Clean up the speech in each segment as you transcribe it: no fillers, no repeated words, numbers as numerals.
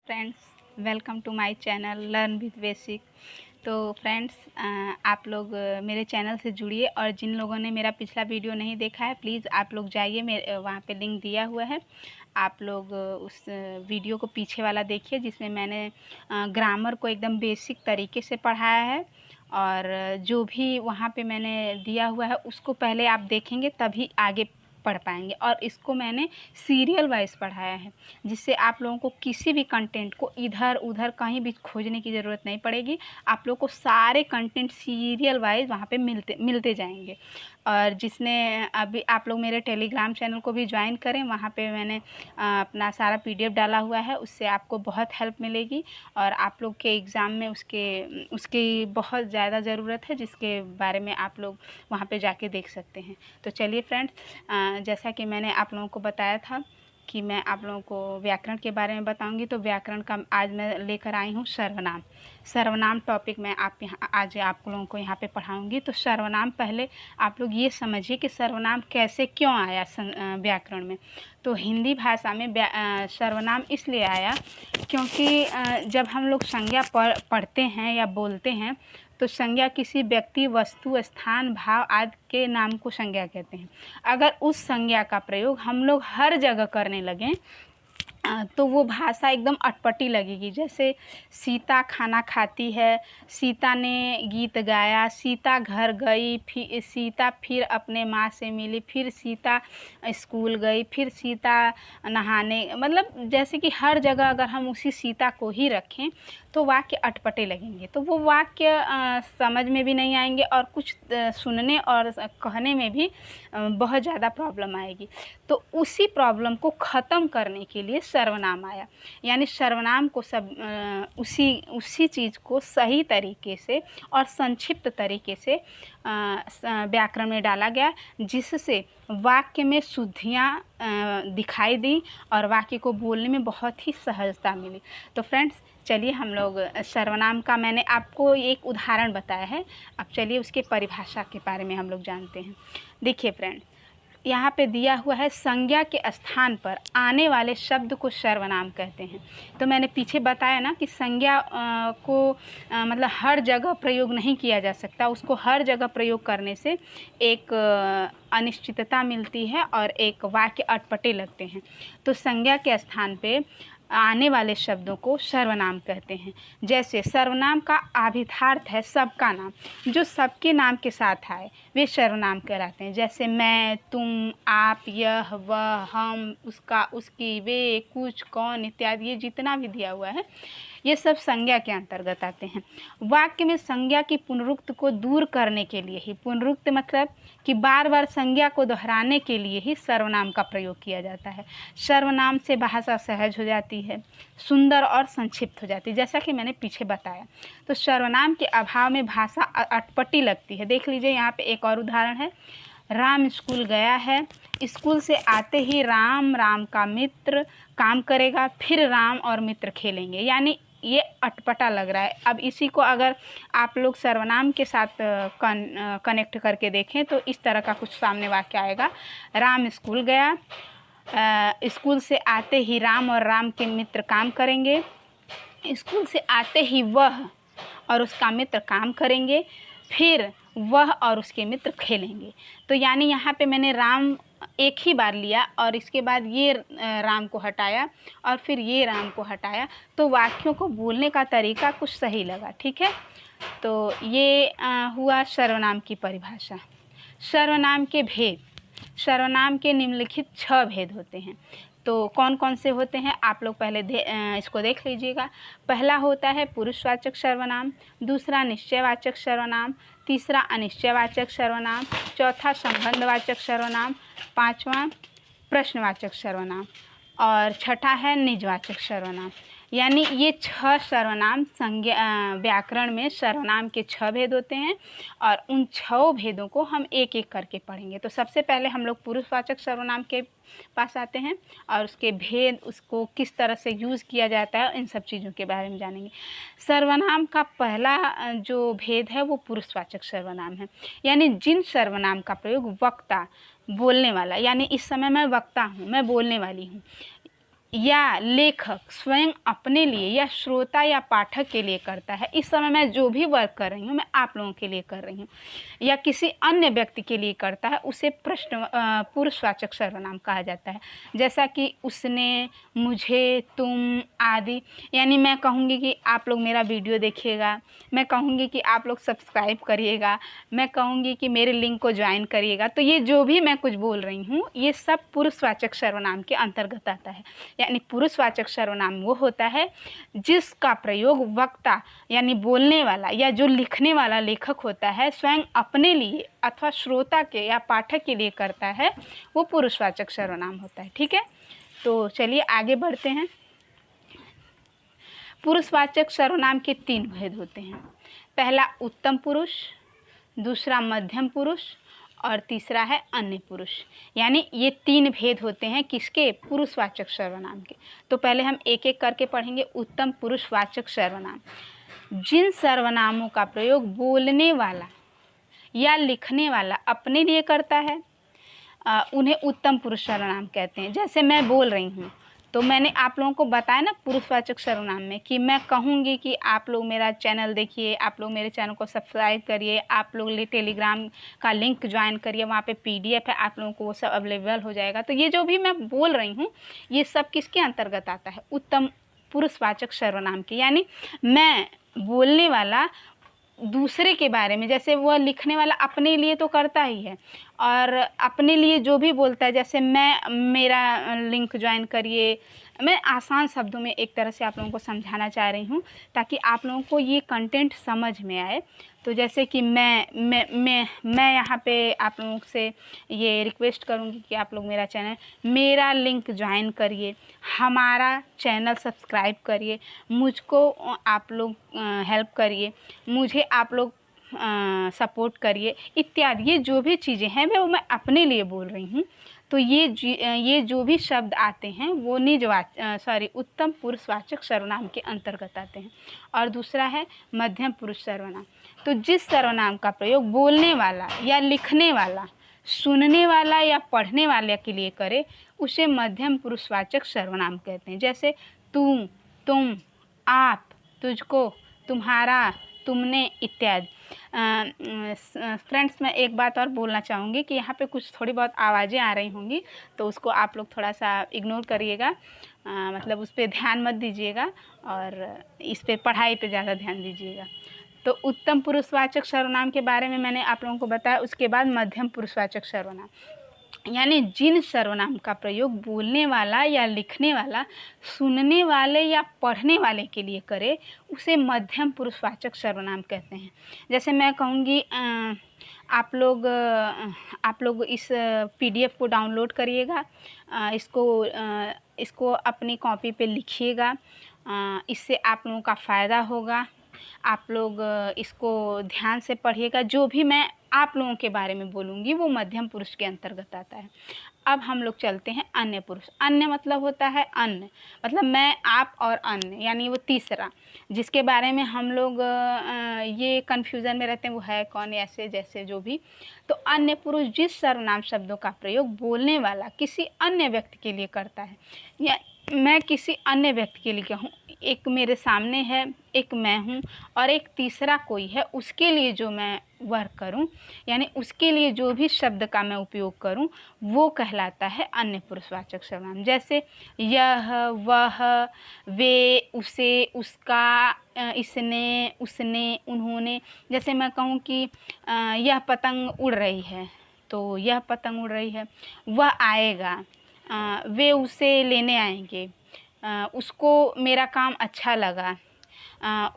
Friends, welcome to my channel learn with basic. तो friends, आप लोग मेरे चैनल से जुड़िए और जिन लोगों ने मेरा पिछला वीडियो नहीं देखा है प्लीज़ आप लोग जाइए, मेरे वहाँ पे लिंक दिया हुआ है। आप लोग उस वीडियो को पीछे वाला देखिए जिसमें मैंने ग्रामर को एकदम बेसिक तरीके से पढ़ाया है। और जो भी वहाँ पे मैंने दिया हुआ है उसको पहले आप देखेंगे तभी आगे पढ़ पाएंगे। और इसको मैंने सीरियल वाइज पढ़ाया है जिससे आप लोगों को किसी भी कंटेंट को इधर उधर कहीं भी खोजने की ज़रूरत नहीं पड़ेगी। आप लोग को सारे कंटेंट सीरियल वाइज वहाँ पे मिलते जाएंगे। और जिसने अभी आप लोग मेरे टेलीग्राम चैनल को भी ज्वाइन करें, वहाँ पे मैंने अपना सारा पीडीएफ डाला हुआ है, उससे आपको बहुत हेल्प मिलेगी। और आप लोग के एग्ज़ाम में उसकी बहुत ज़्यादा ज़रूरत है, जिसके बारे में आप लोग वहाँ पे जाके देख सकते हैं। तो चलिए फ्रेंड्स, जैसा कि मैंने आप लोगों को बताया था कि मैं आप लोगों को व्याकरण के बारे में बताऊंगी, तो व्याकरण का आज मैं लेकर आई हूँ सर्वनाम टॉपिक मैं आज आप लोगों को यहाँ पे पढ़ाऊंगी। तो सर्वनाम, पहले आप लोग ये समझिए कि सर्वनाम कैसे क्यों आया व्याकरण में। तो हिंदी भाषा में सर्वनाम इसलिए आया क्योंकि जब हम लोग संज्ञा पढ़ते हैं या बोलते हैं तो संज्ञा किसी व्यक्ति, वस्तु, स्थान, भाव आदि के नाम को संज्ञा कहते हैं। अगर उस संज्ञा का प्रयोग हम लोग हर जगह करने लगें तो वो भाषा एकदम अटपटी लगेगी। जैसे सीता खाना खाती है, सीता ने गीत गाया, सीता घर गई, फिर सीता फिर अपने माँ से मिली, फिर सीता स्कूल गई, फिर सीता नहाने, मतलब जैसे कि हर जगह अगर हम उसी सीता को ही रखें तो वाक्य अटपटे लगेंगे। तो वो वाक्य समझ में भी नहीं आएंगे और कुछ सुनने और कहने में भी बहुत ज़्यादा प्रॉब्लम आएगी। तो उसी प्रॉब्लम को ख़त्म करने के लिए सर्वनाम आया। यानी सर्वनाम को उसी चीज़ को सही तरीके से और संक्षिप्त तरीके से व्याकरण में डाला गया, जिससे वाक्य में शुद्धियाँ दिखाई दी और वाक्य को बोलने में बहुत ही सहजता मिली। तो फ्रेंड्स, चलिए हम लोग सर्वनाम का मैंने आपको एक उदाहरण बताया है, अब चलिए उसके परिभाषा के बारे में हम लोग जानते हैं। देखिए फ्रेंड्स, यहाँ पे दिया हुआ है संज्ञा के स्थान पर आने वाले शब्द को सर्वनाम कहते हैं। तो मैंने पीछे बताया ना कि संज्ञा को मतलब हर जगह प्रयोग नहीं किया जा सकता, उसको हर जगह प्रयोग करने से एक अनिश्चितता मिलती है और एक वाक्य अटपटे लगते हैं। तो संज्ञा के स्थान पे आने वाले शब्दों को सर्वनाम कहते हैं। जैसे सर्वनाम का आभिधार्थ है सबका नाम, जो सबके नाम के साथ आए वे सर्वनाम कहलाते हैं। जैसे मैं, तुम, आप, यह, वह, हम, उसका, उसकी, वे, कुछ, कौन इत्यादि, ये जितना भी दिया हुआ है ये सब संज्ञा के अंतर्गत आते हैं। वाक्य में संज्ञा की पुनरुक्त को दूर करने के लिए ही, पुनरुक्त मतलब कि बार बार संज्ञा को दोहराने के लिए ही सर्वनाम का प्रयोग किया जाता है। सर्वनाम से भाषा सहज हो जाती है, सुंदर और संक्षिप्त हो जाती है, जैसा कि मैंने पीछे बताया। तो सर्वनाम के अभाव में भाषा अटपटी लगती है। देख लीजिए, यहाँ पे एक और उदाहरण है। राम स्कूल गया है, स्कूल से आते ही राम का मित्र काम करेगा, फिर राम और मित्र खेलेंगे। यानी ये अटपटा लग रहा है। अब इसी को अगर आप लोग सर्वनाम के साथ कनेक्ट करके देखें तो इस तरह का कुछ सामने वाक्य आएगा। राम स्कूल गया, स्कूल से आते ही राम और राम के मित्र काम करेंगे, स्कूल से आते ही वह और उसका मित्र काम करेंगे, फिर वह और उसके मित्र खेलेंगे। तो यानी यहाँ पे मैंने राम एक ही बार लिया और इसके बाद ये राम को हटाया और फिर ये राम को हटाया, तो वाक्यों को बोलने का तरीका कुछ सही लगा। ठीक है, तो ये हुआ सर्वनाम की परिभाषा। सर्वनाम के भेद। सर्वनाम के निम्नलिखित 6 भेद होते हैं। तो कौन कौन से होते हैं आप लोग पहले इसको देख लीजिएगा। पहला होता है पुरुषवाचक सर्वनाम, दूसरा निश्चयवाचक सर्वनाम, तीसरा अनिश्चयवाचक सर्वनाम, चौथा संबंधवाचक सर्वनाम, पांचवा प्रश्नवाचक सर्वनाम और छठा है निजवाचक सर्वनाम। यानी ये 6 सर्वनाम व्याकरण में सर्वनाम के 6 भेद होते हैं और उन 6 भेदों को हम एक एक करके पढ़ेंगे। तो सबसे पहले हम लोग पुरुषवाचक सर्वनाम के पास आते हैं और उसके भेद, उसको किस तरह से यूज़ किया जाता है, इन सब चीज़ों के बारे में जानेंगे। सर्वनाम का पहला जो भेद है वो पुरुषवाचक सर्वनाम है। यानी जिन सर्वनाम का प्रयोग वक्ता, बोलने वाला, यानी इस समय मैं वक्ता हूँ, मैं बोलने वाली हूँ, या लेखक स्वयं अपने लिए या श्रोता या पाठक के लिए करता है, इस समय मैं जो भी वर्क कर रही हूँ मैं आप लोगों के लिए कर रही हूँ, या किसी अन्य व्यक्ति के लिए करता है, उसे पुरुषवाचक सर्वनाम कहा जाता है। जैसा कि उसने, मुझे, तुम आदि। यानी मैं कहूँगी कि आप लोग मेरा वीडियो देखिएगा, मैं कहूँगी कि आप लोग सब्सक्राइब करिएगा, मैं कहूँगी कि मेरे लिंक को ज्वाइन करिएगा। तो ये जो भी मैं कुछ बोल रही हूँ ये सब पुरुषवाचक सर्वनाम के अंतर्गत आता है। यानी पुरुषवाचक सर्वनाम वो होता है जिसका प्रयोग वक्ता यानी बोलने वाला या जो लिखने वाला लेखक होता है स्वयं अपने लिए अथवा श्रोता के या पाठक के लिए करता है, वो पुरुषवाचक सर्वनाम होता है। ठीक है, तो चलिए आगे बढ़ते हैं। पुरुषवाचक सर्वनाम के 3 भेद होते हैं। पहला उत्तम पुरुष, दूसरा मध्यम पुरुष और तीसरा है अन्य पुरुष। यानी ये 3 भेद होते हैं किसके? पुरुषवाचक सर्वनाम के। तो पहले हम एक एक करके पढ़ेंगे। उत्तम पुरुषवाचक सर्वनाम, जिन सर्वनामों का प्रयोग बोलने वाला या लिखने वाला अपने लिए करता है उन्हें उत्तम पुरुष सर्वनाम कहते हैं। जैसे मैं बोल रही हूँ तो मैंने आप लोगों को बताया ना पुरुषवाचक सर्वनाम में कि मैं कहूँगी कि आप लोग मेरा चैनल देखिए, आप लोग मेरे चैनल को सब्सक्राइब करिए, आप लोग टेलीग्राम का लिंक ज्वाइन करिए, वहाँ पे PDF है, आप लोगों को वो सब अवेलेबल हो जाएगा। तो ये जो भी मैं बोल रही हूँ ये सब किसके अंतर्गत आता है? उत्तम पुरुषवाचक सर्वनाम के। यानी मैं बोलने वाला दूसरे के बारे में, जैसे वह लिखने वाला अपने लिए तो करता ही है और अपने लिए जो भी बोलता है, जैसे मैं, मेरा लिंक ज्वाइन करिए। मैं आसान शब्दों में एक तरह से आप लोगों को समझाना चाह रही हूँ ताकि आप लोगों को ये कंटेंट समझ में आए। तो जैसे कि मैं यहाँ पे आप लोगों से ये रिक्वेस्ट करूँगी कि आप लोग मेरा लिंक ज्वाइन करिए, हमारा चैनल सब्सक्राइब करिए, मुझको आप लोग हेल्प करिए, मुझे आप लोग सपोर्ट करिए इत्यादि। ये जो भी चीज़ें हैं वो मैं अपने लिए बोल रही हूँ। तो ये जो भी शब्द आते हैं वो उत्तम पुरुषवाचक सर्वनाम के अंतर्गत आते हैं। और दूसरा है मध्यम पुरुष सर्वनाम। तो जिस सर्वनाम का प्रयोग बोलने वाला या लिखने वाला, सुनने वाला या पढ़ने वाले के लिए करे उसे मध्यम पुरुषवाचक सर्वनाम कहते हैं। जैसे तू, तुम, आप, तुझको, तुम्हारा, तुमने इत्यादि। फ्रेंड्स, मैं एक बात और बोलना चाहूँगी कि यहाँ पे कुछ थोड़ी बहुत आवाज़ें आ रही होंगी तो उसको आप लोग थोड़ा सा इग्नोर करिएगा, मतलब उस पर ध्यान मत दीजिएगा और इस पे पढ़ाई पे ज़्यादा ध्यान दीजिएगा। तो उत्तम पुरुषवाचक सर्वनाम के बारे में मैंने आप लोगों को बताया। उसके बाद मध्यम पुरुषवाचक सर्वनाम, यानी जिन सर्वनाम का प्रयोग बोलने वाला या लिखने वाला, सुनने वाले या पढ़ने वाले के लिए करे उसे मध्यम पुरुषवाचक सर्वनाम कहते हैं। जैसे मैं कहूँगी आप लोग इस PDF को डाउनलोड करिएगा, इसको अपनी कॉपी पे लिखिएगा, इससे आप लोगों का फ़ायदा होगा। आप लोग इसको ध्यान से पढ़िएगा। जो भी मैं आप लोगों के बारे में बोलूँगी वो मध्यम पुरुष के अंतर्गत आता है। अब हम लोग चलते हैं अन्य पुरुष। अन्य मतलब होता है अन्य, मतलब मैं, आप और अन्य, यानी वो तीसरा जिसके बारे में हम लोग ये कन्फ्यूज़न में रहते हैं वो है कौन, ऐसे जैसे जो भी। तो अन्य पुरुष जिस सर्वनाम शब्दों का प्रयोग बोलने वाला किसी अन्य व्यक्ति के लिए करता है, या मैं किसी अन्य व्यक्ति के लिए कहूँ, एक मेरे सामने है, एक मैं हूँ और एक तीसरा कोई है, उसके लिए जो मैं वर्क करूँ, यानी उसके लिए जो भी शब्द का मैं उपयोग करूँ वो कहलाता है अन्य पुरुषवाचक सर्वनाम। जैसे यह, वह, वे, उसे, उसका, इसने, उसने, उन्होंने। जैसे मैं कहूँ कि यह पतंग उड़ रही है तो यह पतंग उड़ रही है, वह आएगा, वे उसे लेने आएंगे, उसको मेरा काम अच्छा लगा,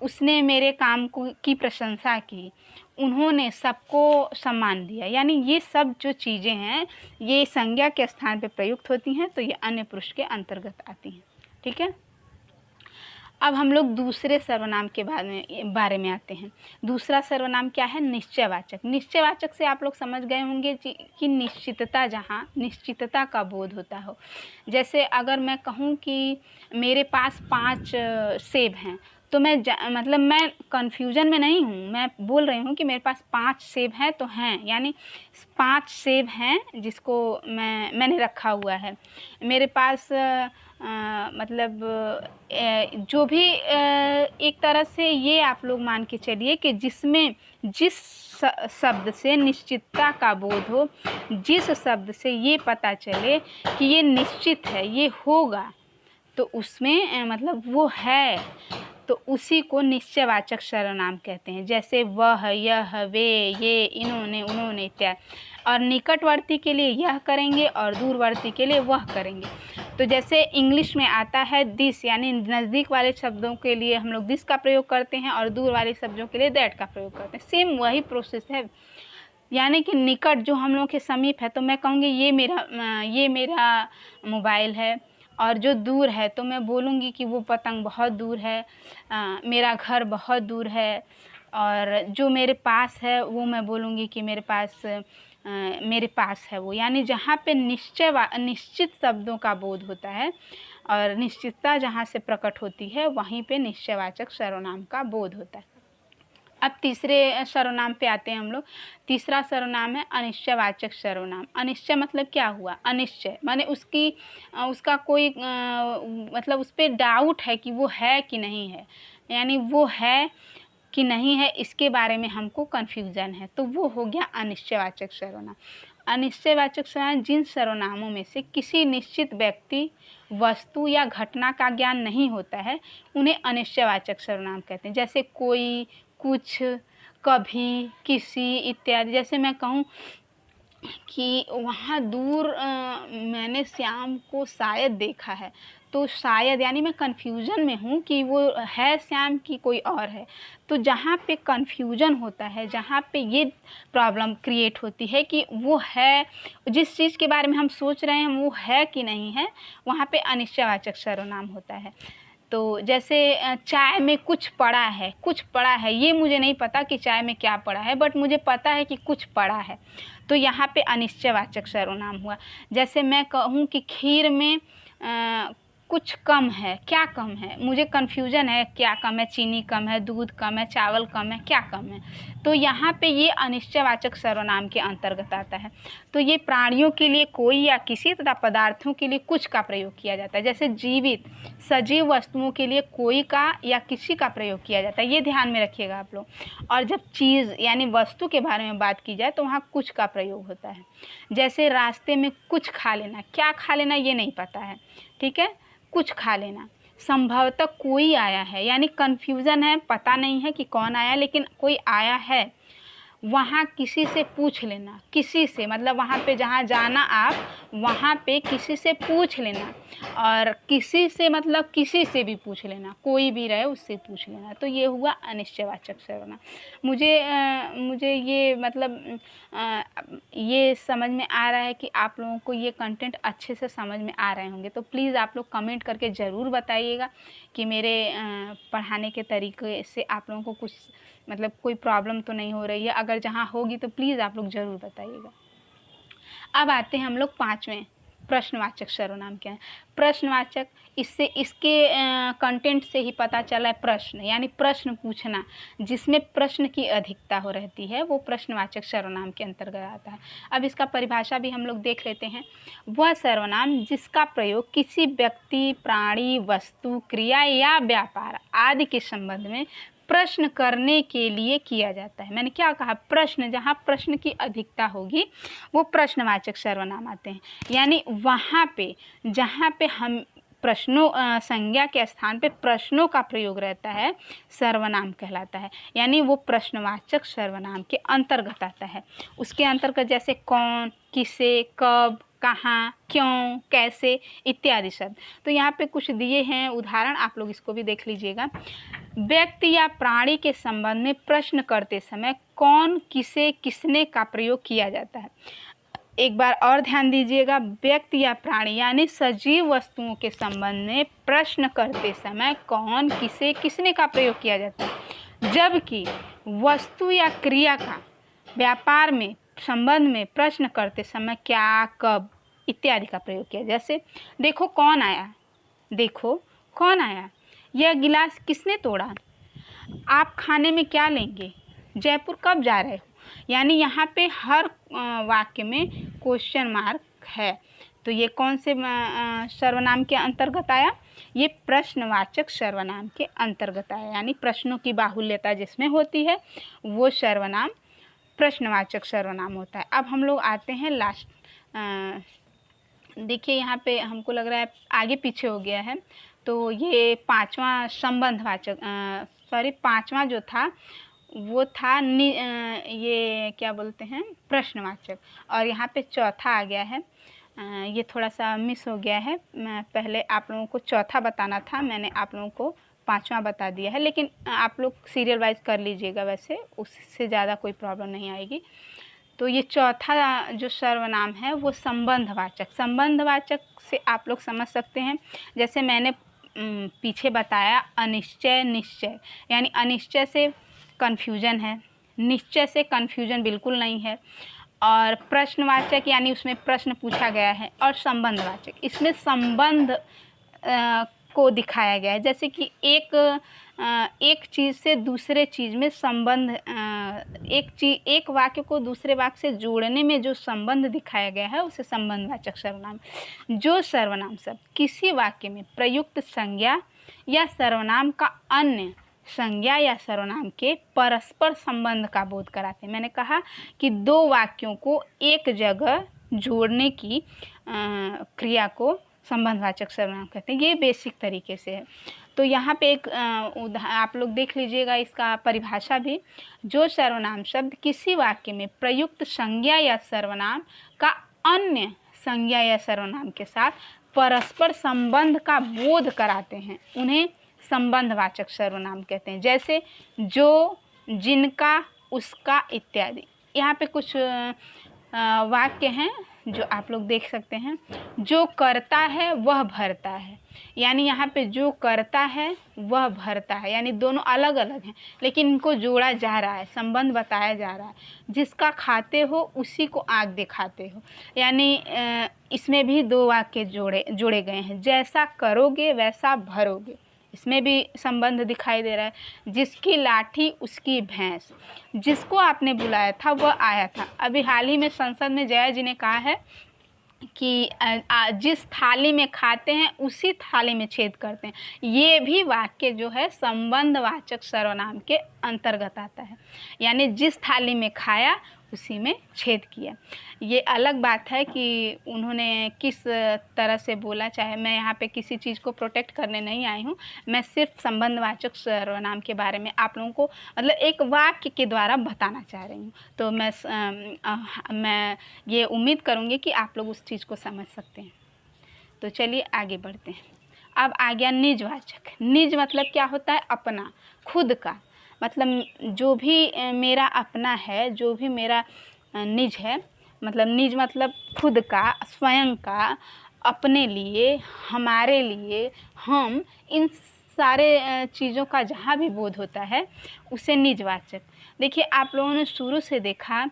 उसने मेरे काम की प्रशंसा की, उन्होंने सबको सम्मान दिया। यानी ये सब जो चीज़ें हैं ये संज्ञा के स्थान पे प्रयुक्त होती हैं तो ये अन्य पुरुष के अंतर्गत आती हैं। ठीक है, अब हम लोग दूसरे सर्वनाम के बारे में आते हैं। दूसरा सर्वनाम क्या है? निश्चयवाचक। निश्चयवाचक से आप लोग समझ गए होंगे कि निश्चितता, जहाँ निश्चितता का बोध होता हो। जैसे अगर मैं कहूँ कि मेरे पास 5 सेब हैं तो मतलब मैं कन्फ्यूज़न में नहीं हूँ, मैं बोल रही हूँ कि मेरे पास 5 सेब हैं तो हैं, यानी 5 सेब हैं जिसको मैंने रखा हुआ है। मेरे पास मतलब जो भी एक तरह से ये आप लोग मान के चलिए कि जिसमें जिस शब्द से निश्चितता का बोध हो, जिस शब्द से ये पता चले कि ये निश्चित है, ये होगा, तो उसमें मतलब वो है, तो उसी को निश्चयवाचक सर्वनाम कहते हैं। जैसे वह, यह, वे, ये, इन्होंने, उन्होंने इत्यादि। और निकटवर्ती के लिए यह करेंगे और दूरवर्ती के लिए वह करेंगे। तो जैसे इंग्लिश में आता है दिस, यानी नज़दीक वाले शब्दों के लिए हम लोग दिस का प्रयोग करते हैं और दूर वाले शब्दों के लिए दैट का प्रयोग करते हैं। सेम वही प्रोसेस है, यानी कि निकट जो हम लोगों के समीप है तो मैं कहूँगी ये मेरा मोबाइल है, और जो दूर है तो मैं बोलूँगी कि वो पतंग बहुत दूर है, मेरा घर बहुत दूर है। और जो मेरे पास है वो मैं बोलूँगी कि मेरे पास है वो। यानी जहाँ पे निश्चित शब्दों का बोध होता है और निश्चितता जहाँ से प्रकट होती है वहीं पे निश्चयवाचक सर्वनाम का बोध होता है। अब तीसरे सर्वनाम पे आते हैं हम लोग। तीसरा सर्वनाम है अनिश्चयवाचक सर्वनाम। अनिश्चय मतलब क्या हुआ? अनिश्चय माने उसका कोई मतलब उस पर डाउट है कि वो है कि नहीं है, यानी वो है कि नहीं है इसके बारे में हमको कन्फ्यूज़न है, तो वो हो गया अनिश्चयवाचक सर्वनाम। अनिश्चयवाचक सर्वनाम जिन सर्वनामों में से किसी निश्चित व्यक्ति, वस्तु या घटना का ज्ञान नहीं होता है उन्हें अनिश्चयवाचक सर्वनाम कहते हैं। जैसे कोई, कुछ, कभी, किसी इत्यादि। जैसे मैं कहूँ कि वहाँ दूर मैंने श्याम को शायद देखा है, तो शायद यानी मैं कन्फ्यूज़न में हूँ कि वो है श्याम की कोई और है। तो जहाँ पे कन्फ्यूज़न होता है, जहाँ पे ये प्रॉब्लम क्रिएट होती है कि वो है, जिस चीज़ के बारे में हम सोच रहे हैं वो है कि नहीं है, वहाँ पे अनिश्चयवाचक सर्वनाम होता है। तो जैसे चाय में कुछ पड़ा है, ये मुझे नहीं पता कि चाय में क्या पड़ा है, बट मुझे पता है कि कुछ पड़ा है, तो यहाँ पे अनिश्चयवाचक सर्वनाम हुआ। जैसे मैं कहूँ कि खीर में कुछ कम है, क्या कम है, मुझे कन्फ्यूज़न है क्या कम है, चीनी कम है, दूध कम है, चावल कम है, क्या कम है, तो यहाँ पे ये अनिश्चयवाचक सर्वनाम के अंतर्गत आता है। तो ये प्राणियों के लिए कोई या किसी तथा पदार्थों के लिए कुछ का प्रयोग किया जाता है। जैसे जीवित सजीव वस्तुओं के लिए कोई का या किसी का प्रयोग किया जाता है, ये ध्यान में रखिएगा आप लोग। और जब चीज़ यानी वस्तु के बारे में बात की जाए तो वहाँ कुछ का प्रयोग होता है। जैसे रास्ते में कुछ खा लेना, क्या खा लेना ये नहीं पता है, ठीक है, कुछ खा लेना। संभवतः कोई आया है, यानी कन्फ्यूज़न है, पता नहीं है कि कौन आया, लेकिन कोई आया है। वहाँ किसी से पूछ लेना, किसी से मतलब वहाँ पे जहाँ जाना आप वहाँ पे किसी से पूछ लेना, और किसी से मतलब किसी से भी पूछ लेना, कोई भी रहे उससे पूछ लेना, तो ये हुआ अनिश्चयवाचक सर्वनाम। मुझे ये मतलब ये समझ में आ रहा है कि आप लोगों को ये कंटेंट अच्छे से समझ में आ रहे होंगे, तो प्लीज़ आप लोग कमेंट करके ज़रूर बताइएगा कि मेरे पढ़ाने के तरीके से आप लोगों को कुछ मतलब कोई प्रॉब्लम तो नहीं हो रही है। अगर जहाँ होगी तो प्लीज़ आप लोग ज़रूर बताइएगा। अब आते हैं हम लोग पाँचवें, प्रश्नवाचक सर्वनाम क्या है। प्रश्नवाचक, इसके कंटेंट से ही पता चला है प्रश्न, यानी प्रश्न पूछना, जिसमें प्रश्न की अधिकता हो रहती है वो प्रश्नवाचक सर्वनाम के अंतर्गत आता है। अब इसका परिभाषा भी हम लोग देख लेते हैं। वह सर्वनाम जिसका प्रयोग किसी व्यक्ति, प्राणी, वस्तु, क्रिया या व्यापार आदि के संबंध में प्रश्न करने के लिए किया जाता है। मैंने क्या कहा, प्रश्न, जहाँ प्रश्न की अधिकता होगी वो प्रश्नवाचक सर्वनाम आते हैं। यानी वहाँ पे जहाँ पे हम प्रश्नों संज्ञा के स्थान पे प्रश्नों का प्रयोग रहता है सर्वनाम कहलाता है, यानी वो प्रश्नवाचक सर्वनाम के अंतर्गत आता है। उसके अंतर्गत जैसे कौन, किसे, कब, कहाँ, क्यों, कैसे इत्यादि शब्द। तो यहाँ पे कुछ दिए हैं उदाहरण, आप लोग इसको भी देख लीजिएगा। व्यक्ति या प्राणी के संबंध में प्रश्न करते समय कौन, किसे, किसने का प्रयोग किया जाता है। एक बार और ध्यान दीजिएगा, व्यक्ति या प्राणी यानी सजीव वस्तुओं के संबंध में प्रश्न करते समय कौन, किसे, किसने का प्रयोग किया जाता है, जबकि वस्तु या क्रिया का व्यापार में संबंध में प्रश्न करते समय क्या, कब इत्यादि का प्रयोग किया। जैसे देखो कौन आया, देखो कौन आया, यह गिलास किसने तोड़ा? आप खाने में क्या लेंगे? जयपुर कब जा रहे हो? यानी यहाँ पे हर वाक्य में क्वेश्चन मार्क है। तो ये कौन से सर्वनाम के अंतर्गत आया? ये प्रश्नवाचक सर्वनाम के अंतर्गत आया। यानी प्रश्नों की बाहुल्यता जिसमें होती है वो सर्वनाम प्रश्नवाचक सर्वनाम होता है। अब हम लोग आते हैं लास्ट, देखिए यहाँ पे हमको लग रहा है आगे पीछे हो गया है। तो ये पांचवा संबंधवाचक, पांचवा जो था वो था ये क्या बोलते हैं, प्रश्नवाचक, और यहाँ पे चौथा आ गया है। ये थोड़ा सा मिस हो गया है, मैं पहले आप लोगों को चौथा बताना था, मैंने आप लोगों को पांचवा बता दिया है। लेकिन आप लोग सीरियल वाइज कर लीजिएगा, वैसे उससे ज़्यादा कोई प्रॉब्लम नहीं आएगी। तो ये चौथा जो सर्वनाम है वो संबंधवाचक, संबंधवाचक से आप लोग समझ सकते हैं, जैसे मैंने पीछे बताया अनिश्चय निश्चय, यानी अनिश्चय से कन्फ्यूजन है, निश्चय से कन्फ्यूजन बिल्कुल नहीं है, और प्रश्नवाचक यानी उसमें प्रश्न पूछा गया है, और संबंधवाचक इसमें संबंध को दिखाया गया है। जैसे कि एक चीज़ से दूसरे चीज़ में संबंध, एक वाक्य को दूसरे वाक्य से जोड़ने में जो संबंध दिखाया गया है उसे संबंधवाचक सर्वनाम। जो सर्वनाम शब्द किसी वाक्य में प्रयुक्त संज्ञा या सर्वनाम का अन्य संज्ञा या सर्वनाम के परस्पर संबंध का बोध कराते हैं। मैंने कहा कि दो वाक्यों को एक जगह जोड़ने की क्रिया को संबंधवाचक सर्वनाम कहते हैं। ये बेसिक तरीके से है। तो यहाँ पे एक आप लोग देख लीजिएगा इसका परिभाषा भी। जो सर्वनाम शब्द किसी वाक्य में प्रयुक्त संज्ञा या सर्वनाम का अन्य संज्ञा या सर्वनाम के साथ परस्पर संबंध का बोध कराते हैं उन्हें संबंधवाचक सर्वनाम कहते हैं। जैसे जो, जिनका, उसका इत्यादि। यहाँ पे कुछ वाक्य हैं जो आप लोग देख सकते हैं। जो करता है वह भरता है, यानी यहाँ पे जो करता है वह भरता है, यानी दोनों अलग अलग हैं लेकिन इनको जोड़ा जा रहा है, संबंध बताया जा रहा है। जिसका खाते हो उसी को आग दिखाते हो, यानी इसमें भी दो वाक्य जोड़े गए हैं। जैसा करोगे वैसा भरोगे, इसमें भी संबंध दिखाई दे रहा है। जिसकी लाठी उसकी भैंस, जिसको आपने बुलाया था वह आया था। अभी हाल ही में संसद में जया जी ने कहा है कि जिस थाली में खाते हैं उसी थाली में छेद करते हैं। ये भी वाक्य जो है संबंधवाचक सर्वनाम के अंतर्गत आता है, यानी जिस थाली में खाया उसी में छेद किया। ये अलग बात है कि उन्होंने किस तरह से बोला, चाहे मैं यहाँ पे किसी चीज़ को प्रोटेक्ट करने नहीं आई हूँ, मैं सिर्फ संबंधवाचक सर्वनाम के बारे में आप लोगों को मतलब एक वाक्य के द्वारा बताना चाह रही हूँ। तो मैं ये उम्मीद करूँगी कि आप लोग उस चीज़ को समझ सकते हैं। तो चलिए आगे बढ़ते हैं। अब आ गया निजवाचक। निज मतलब क्या होता है? अपना, खुद का। मतलब जो भी मेरा अपना है, जो भी मेरा निज है, मतलब निज मतलब खुद का, स्वयं का, अपने लिए, हमारे लिए, हम, इन सारे चीज़ों का जहाँ भी बोध होता है उसे निजवाचक। देखिए आप लोगों ने शुरू से देखा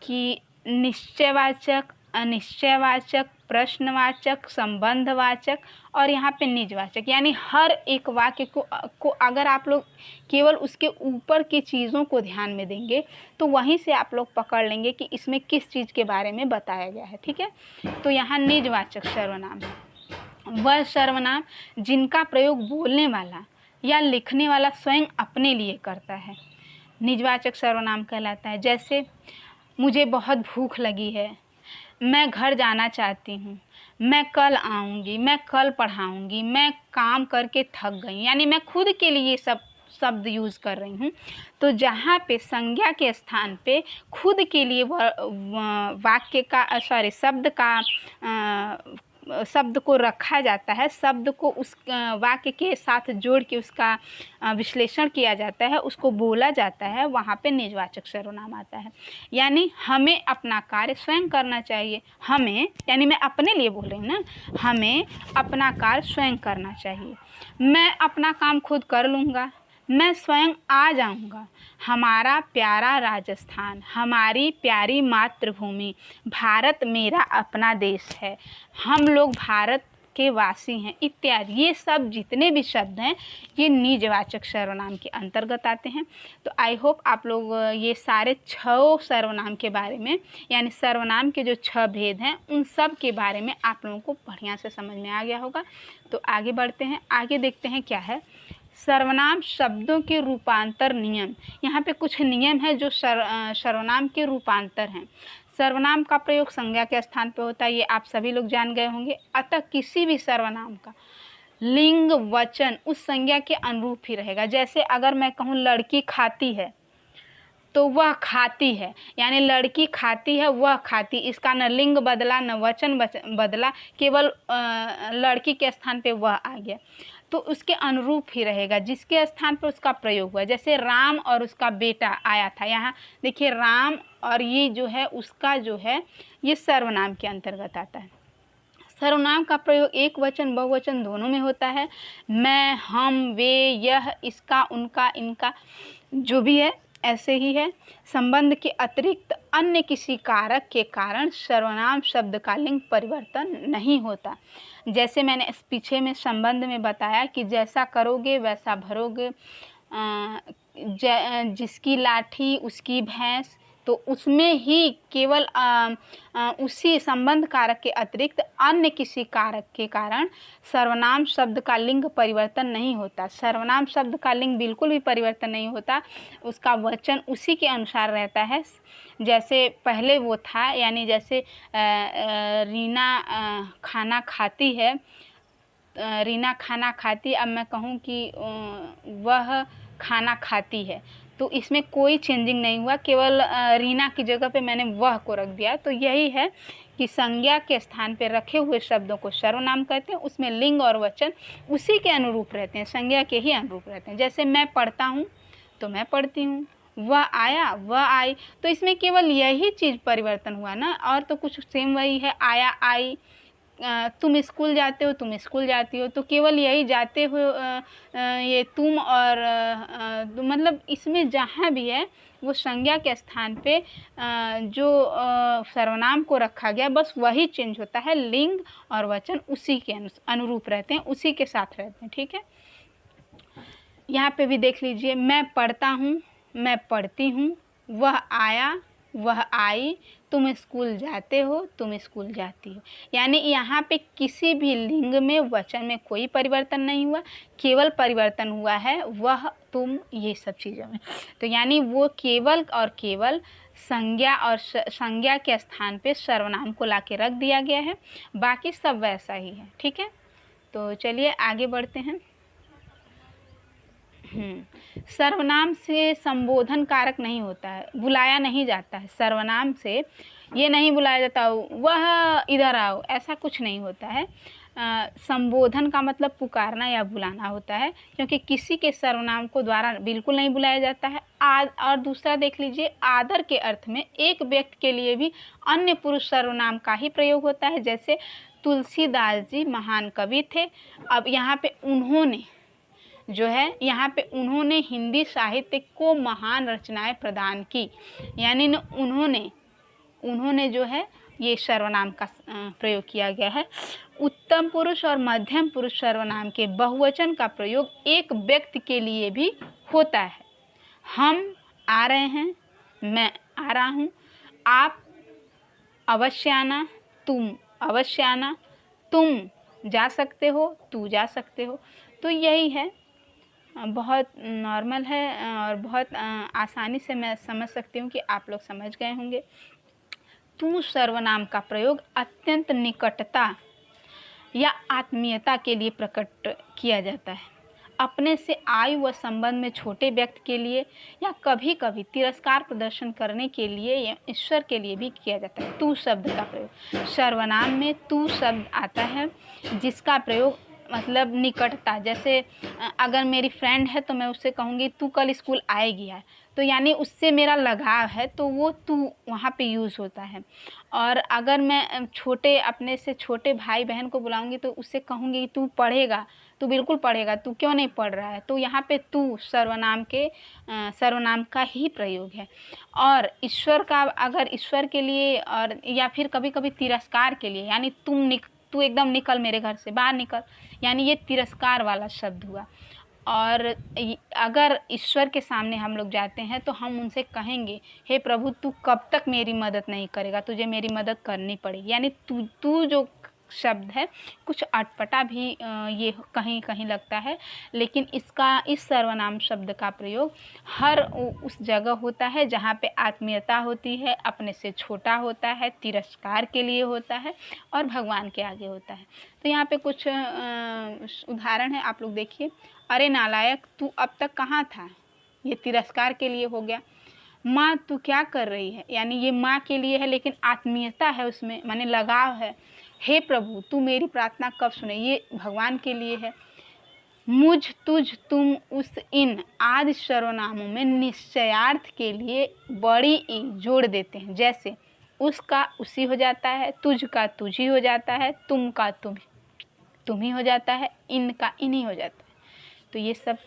कि निश्चयवाचक, अनिश्चयवाचक, प्रश्नवाचक, संबंधवाचक और यहाँ पे निजवाचक, यानी हर एक वाक्य को अगर आप लोग केवल उसके ऊपर की चीज़ों को ध्यान में देंगे तो वहीं से आप लोग पकड़ लेंगे कि इसमें किस चीज़ के बारे में बताया गया है। ठीक है, तो यहाँ निजवाचक सर्वनाम है वह सर्वनाम जिनका प्रयोग बोलने वाला या लिखने वाला स्वयं अपने लिए करता है, निजवाचक सर्वनाम कहलाता है। जैसे मुझे बहुत भूख लगी है, मैं घर जाना चाहती हूँ, मैं कल आऊँगी, मैं कल पढ़ाऊँगी, मैं काम करके थक गई, यानी मैं खुद के लिए सब शब्द यूज़ कर रही हूँ। तो जहाँ पे संज्ञा के स्थान पे खुद के लिए वाक्य का शब्द को रखा जाता है, शब्द को उस वाक्य के साथ जोड़ के उसका विश्लेषण किया जाता है, उसको बोला जाता है, वहाँ पे निजवाचक सर्वनाम आता है। यानी हमें अपना कार्य स्वयं करना चाहिए। हमें यानी मैं अपने लिए बोल रही हूँ ना, हमें अपना कार्य स्वयं करना चाहिए। मैं अपना काम खुद कर लूँगा, मैं स्वयं आ जाऊँगा। हमारा प्यारा राजस्थान, हमारी प्यारी मातृभूमि, भारत मेरा अपना देश है। हम लोग भारत के वासी हैं इत्यादि, ये सब जितने भी शब्द हैं ये निजवाचक सर्वनाम के अंतर्गत आते हैं। तो आई होप आप लोग ये सारे 6 सर्वनाम के बारे में, यानी सर्वनाम के जो 6 भेद हैं उन सब के बारे में आप लोगों को बढ़िया से समझ में आ गया होगा। तो आगे बढ़ते हैं, आगे देखते हैं क्या है सर्वनाम शब्दों के रूपांतर नियम। यहाँ पे कुछ नियम है जो सर्वनाम के रूपांतर हैं। सर्वनाम का प्रयोग संज्ञा के स्थान पे होता है, ये आप सभी लोग जान गए होंगे। अतः किसी भी सर्वनाम का लिंग वचन उस संज्ञा के अनुरूप ही रहेगा। जैसे अगर मैं कहूँ लड़की खाती है तो वह खाती है, यानी लड़की खाती है वह खाती, इसका न लिंग बदला न वचन बदला, केवल लड़की के स्थान पे वह आ गया, तो उसके अनुरूप ही रहेगा जिसके स्थान पर उसका प्रयोग हुआ। जैसे राम और उसका बेटा आया था, यहाँ देखिए राम और ये जो है उसका जो है ये सर्वनाम के अंतर्गत आता है। सर्वनाम का प्रयोग एक वचन बहुवचन दोनों में होता है। मैं, हम, वे, यह, इसका, उनका, इनका, जो भी है ऐसे ही है। संबंध के अतिरिक्त अन्य किसी कारक के कारण सर्वनाम शब्द का लिंग परिवर्तन नहीं होता। जैसे मैंने इस पीछे में संबंध में बताया कि जैसा करोगे वैसा भरोगे, जिसकी लाठी उसकी भैंस, तो उसमें ही केवल उसी संबंध कारक के अतिरिक्त अन्य किसी कारक के कारण सर्वनाम शब्द का लिंग परिवर्तन नहीं होता। सर्वनाम शब्द का लिंग बिल्कुल भी परिवर्तन नहीं होता, उसका वचन उसी के अनुसार रहता है जैसे पहले वो था। यानी जैसे रीना खाना खाती है, रीना खाना खाती, अब मैं कहूँ कि वह खाना खाती है, तो इसमें कोई चेंजिंग नहीं हुआ, केवल रीना की जगह पे मैंने वह को रख दिया। तो यही है कि संज्ञा के स्थान पे रखे हुए शब्दों को सर्वनाम कहते हैं, उसमें लिंग और वचन उसी के अनुरूप रहते हैं, संज्ञा के ही अनुरूप रहते हैं। जैसे मैं पढ़ता हूँ तो मैं पढ़ती हूँ, वह आया वह आई, तो इसमें केवल यही चीज़ परिवर्तन हुआ ना, और तो कुछ सेम वही है, आया आई। तुम स्कूल जाते हो तुम स्कूल जाती हो, तो केवल यही जाते हो ये तुम और मतलब इसमें जहाँ भी है वो संज्ञा के स्थान पे जो सर्वनाम को रखा गया बस वही चेंज होता है, लिंग और वचन उसी के अनुरूप रहते हैं, उसी के साथ रहते हैं। ठीक है, यहाँ पे भी देख लीजिए, मैं पढ़ता हूँ मैं पढ़ती हूँ, वह आया वह आई, तुम स्कूल जाते हो तुम स्कूल जाती हो। यानी यहाँ पे किसी भी लिंग में वचन में कोई परिवर्तन नहीं हुआ, केवल परिवर्तन हुआ है वह तुम ये सब चीज़ों में। तो यानी वो केवल और केवल संज्ञा और संज्ञा के स्थान पे सर्वनाम को लाके रख दिया गया है, बाकी सब वैसा ही है। ठीक है, तो चलिए आगे बढ़ते हैं। सर्वनाम से संबोधन कारक नहीं होता है, बुलाया नहीं जाता है। सर्वनाम से ये नहीं बुलाया जाता वह इधर आओ, ऐसा कुछ नहीं होता है। संबोधन का मतलब पुकारना या बुलाना होता है, क्योंकि किसी के सर्वनाम को द्वारा बिल्कुल नहीं बुलाया जाता है। और दूसरा देख लीजिए, आदर के अर्थ में एक व्यक्ति के लिए भी अन्य पुरुष सर्वनाम का ही प्रयोग होता है। जैसे तुलसीदास जी महान कवि थे, अब यहाँ पे उन्होंने जो है, यहाँ पे उन्होंने हिंदी साहित्य को महान रचनाएं प्रदान की, यानी उन्होंने जो है ये सर्वनाम का प्रयोग किया गया है। उत्तम पुरुष और मध्यम पुरुष सर्वनाम के बहुवचन का प्रयोग एक व्यक्ति के लिए भी होता है। हम आ रहे हैं, मैं आ रहा हूँ, आप अवश्य आना, तुम अवश्य आना, तुम जा सकते हो, तू जा सकते हो। तो यही है, बहुत नॉर्मल है और बहुत आसानी से मैं समझ सकती हूँ कि आप लोग समझ गए होंगे। तू सर्वनाम का प्रयोग अत्यंत निकटता या आत्मीयता के लिए प्रकट किया जाता है। अपने से आयु व संबंध में छोटे व्यक्ति के लिए या कभी कभी तिरस्कार प्रदर्शन करने के लिए या ईश्वर के लिए भी किया जाता है। तू शब्द का प्रयोग, सर्वनाम में तू शब्द आता है जिसका प्रयोग मतलब निकटता। जैसे अगर मेरी फ्रेंड है तो मैं उससे कहूँगी तू कल स्कूल आएगी यार, तो यानी उससे मेरा लगाव है, तो वो तू वहाँ पे यूज़ होता है। और अगर मैं अपने से छोटे भाई बहन को बुलाऊंगी तो उससे कहूँगी तू पढ़ेगा, तू बिल्कुल पढ़ेगा, तू क्यों नहीं पढ़ रहा है, तो यहाँ पे तू सर्वनाम का ही प्रयोग है। और ईश्वर का, अगर ईश्वर के लिए और या फिर कभी कभी तिरस्कार के लिए, यानी तू एकदम निकल मेरे घर से, बाहर निकल, यानी ये तिरस्कार वाला शब्द हुआ। और अगर ईश्वर के सामने हम लोग जाते हैं तो हम उनसे कहेंगे, हे प्रभु तू कब तक मेरी मदद नहीं करेगा, तुझे मेरी मदद करनी पड़ेगी। यानी तू जो शब्द है कुछ अटपटा भी ये कहीं कहीं लगता है, लेकिन इस सर्वनाम शब्द का प्रयोग हर उस जगह होता है जहाँ पे आत्मीयता होती है, अपने से छोटा होता है, तिरस्कार के लिए होता है और भगवान के आगे होता है। तो यहाँ पे कुछ उदाहरण है, आप लोग देखिए। अरे नालायक तू अब तक कहाँ था, ये तिरस्कार के लिए हो गया। माँ तू क्या कर रही है, यानी ये माँ के लिए है लेकिन आत्मीयता है उसमें, माने लगाव है। हे प्रभु तू मेरी प्रार्थना कब सुने, ये भगवान के लिए है। मुझ तुझ तुम उस इन आदि सर्वनामों में निश्चयार्थ के लिए बड़ी ई जोड़ देते हैं। जैसे उसका उसी हो जाता है, तुझ का तुझ ही हो जाता है, तुम का तुम ही हो जाता है, इनका इन ही हो जाता है। तो ये सब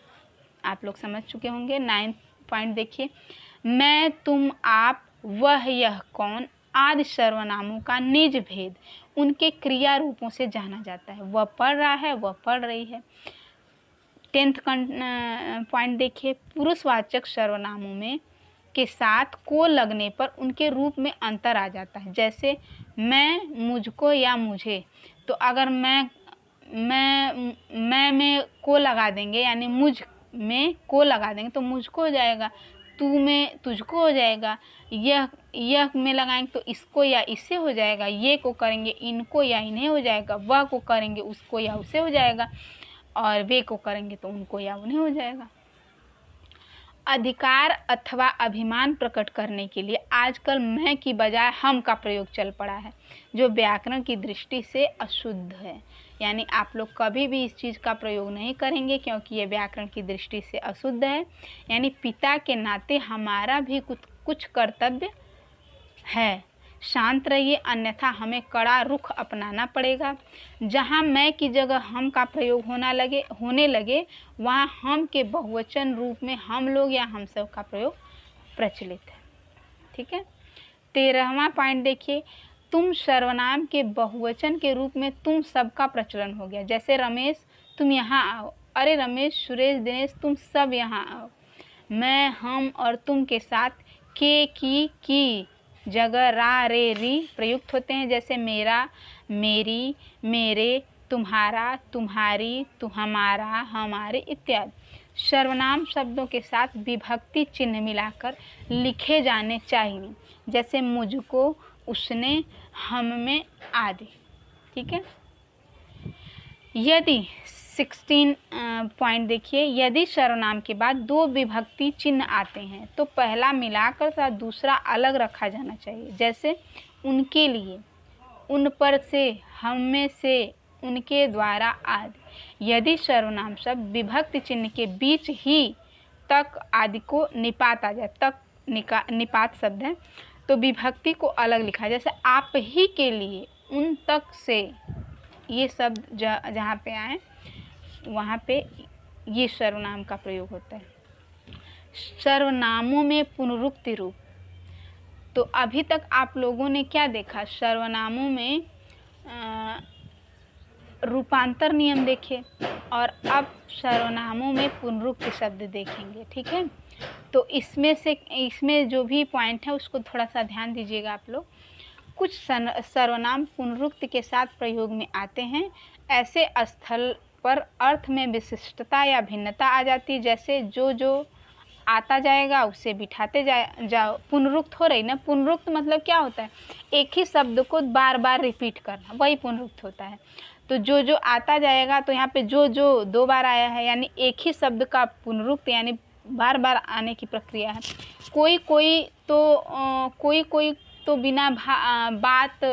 आप लोग समझ चुके होंगे। 9 पॉइंट देखिए। मैं तुम आप वह यह कौन आदि सर्वनामों का निज भेद उनके क्रिया रूपों से जाना जाता है। वह पढ़ रहा है, वह पढ़ रही है। 10th पॉइंट देखिए। पुरुषवाचक सर्वनामों में के साथ को लगने पर उनके रूप में अंतर आ जाता है। जैसे मैं, मुझको या मुझे। तो अगर मैं में को लगा देंगे, यानी मुझ में को लगा देंगे तो मुझको हो जाएगा, तू में तुझको हो जाएगा, यह में लगाएंगे तो इसको या इससे हो जाएगा, ये को करेंगे इनको या इन्हें हो जाएगा, वह को करेंगे उसको या उसे हो जाएगा, और वे को करेंगे तो उनको या उन्हें हो जाएगा। अधिकार अथवा अभिमान प्रकट करने के लिए आजकल मैं की बजाय हम का प्रयोग चल पड़ा है, जो व्याकरण की दृष्टि से अशुद्ध है। यानी आप लोग कभी भी इस चीज़ का प्रयोग नहीं करेंगे क्योंकि ये व्याकरण की दृष्टि से अशुद्ध है। यानी पिता के नाते हमारा भी कुछ कर्तव्य है। शांत रहिए, अन्यथा हमें कड़ा रुख अपनाना पड़ेगा। जहाँ मैं की जगह हम का प्रयोग होने लगे वहाँ हम के बहुवचन रूप में हम लोग या हम सब का प्रयोग प्रचलित है। ठीक है। 13वां पॉइंट देखिए। तुम सर्वनाम के बहुवचन के रूप में तुम सब का प्रचलन हो गया। जैसे रमेश तुम यहाँ आओ, अरे रमेश, सुरेश, दिनेश तुम सब यहाँ आओ। मैं, हम और तुम के साथ के, की जगह रा, रे, री प्रयुक्त होते हैं। जैसे मेरा, मेरी, मेरे, तुम्हारा, तुम्हारी, हमारा, हमारे इत्यादि सर्वनाम शब्दों के साथ विभक्ति चिन्ह मिलाकर लिखे जाने चाहिए। जैसे मुझको, उसने, हम में आदि। ठीक है। यदि 16 पॉइंट देखिए। यदि सर्वनाम के बाद 2 विभक्ति चिन्ह आते हैं तो पहला मिलाकर तथा दूसरा अलग रखा जाना चाहिए। जैसे उनके लिए, उन पर से, हम में से, उनके द्वारा आदि। यदि सर्वनाम शब्द विभक्ति चिन्ह के बीच ही तक आदि को निपात आ जाए, तक निपात शब्द है, तो विभक्ति को अलग लिखा। जैसे आप ही के लिए, उन तक से, ये शब्द जहाँ पे आए वहाँ पे ये सर्वनाम का प्रयोग होता है। सर्वनामों में पुनरुक्ति रूप। तो अभी तक आप लोगों ने क्या देखा, सर्वनामों में रूपांतर नियम देखे और अब सर्वनामों में पुनरुक्ति शब्द देखेंगे। ठीक है। तो इसमें जो भी पॉइंट है उसको थोड़ा सा ध्यान दीजिएगा आप लोग। कुछ सर्वनाम पुनरुक्ति के साथ प्रयोग में आते हैं। ऐसे स्थल पर अर्थ में विशिष्टता या भिन्नता आ जाती है। जैसे जो आता जाएगा उसे बिठाते जाओ। पुनरुक्त हो रही ना, पुनरुक्त मतलब क्या होता है, एक ही शब्द को बार बार रिपीट करना, वही पुनरुक्त होता है। तो जो आता जाएगा, तो यहाँ पे जो 2 बार आया है यानी एक ही शब्द का पुनरुक्त यानी बार बार आने की प्रक्रिया है। कोई तो बिना बात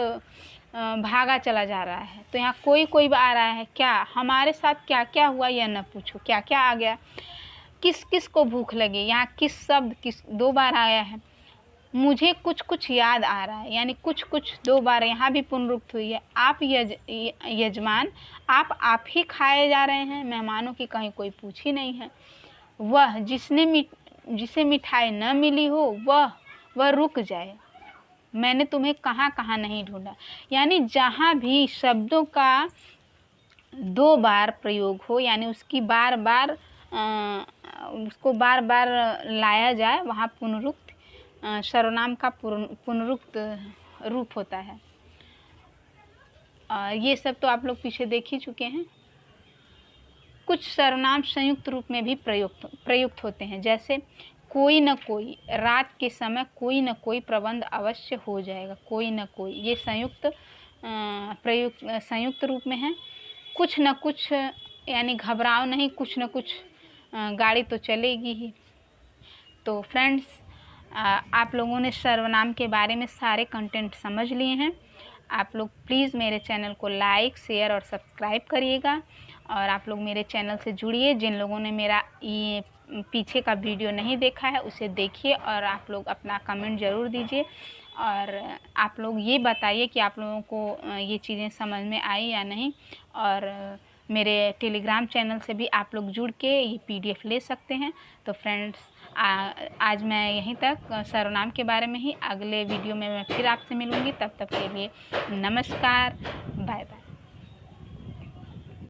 भागा चला जा रहा है। तो यहाँ कोई आ रहा है। क्या हमारे साथ क्या क्या हुआ यह न पूछो, क्या क्या आ गया। किस किस को भूख लगी, यहाँ किस शब्द 2 बार आया है। मुझे कुछ याद आ रहा है, यानी कुछ 2 बार यहाँ भी पुनरुक्त हुई है। आप यजमान, आप ही खाए जा रहे हैं, मेहमानों की कहीं कोई पूछ ही नहीं है। वह जिसे मिठाई न मिली हो वह रुक जाए। मैंने तुम्हें कहाँ कहाँ नहीं ढूंढा। यानी जहाँ भी शब्दों का 2 बार प्रयोग हो, यानी उसकी बार बार उसको बार बार लाया जाए, वहाँ पुनरुक्त सर्वनाम का पुनरुक्त रूप होता है। ये सब तो आप लोग पीछे देख ही चुके हैं। कुछ सर्वनाम संयुक्त रूप में भी प्रयुक्त होते हैं, जैसे कोई न कोई, रात के समय कोई न कोई प्रबंध अवश्य हो जाएगा। कोई न कोई, ये संयुक्त रूप में है। कुछ न कुछ, यानी घबराओ नहीं, कुछ न कुछ गाड़ी तो चलेगी ही। तो फ्रेंड्स, आप लोगों ने सर्वनाम के बारे में सारे कंटेंट समझ लिए हैं। आप लोग प्लीज़ मेरे चैनल को लाइक, शेयर और सब्सक्राइब करिएगा, और आप लोग मेरे चैनल से जुड़िए। जिन लोगों ने मेरा ये पीछे का वीडियो नहीं देखा है उसे देखिए, और आप लोग अपना कमेंट ज़रूर दीजिए, और आप लोग ये बताइए कि आप लोगों को ये चीज़ें समझ में आई या नहीं। और मेरे टेलीग्राम चैनल से भी आप लोग जुड़ के ये PDF ले सकते हैं। तो फ्रेंड्स, आज मैं यहीं तक सर्वनाम के बारे में ही। अगले वीडियो में मैं फिर आपसे मिलूँगी। तब तक के लिए नमस्कार, बाय बाय।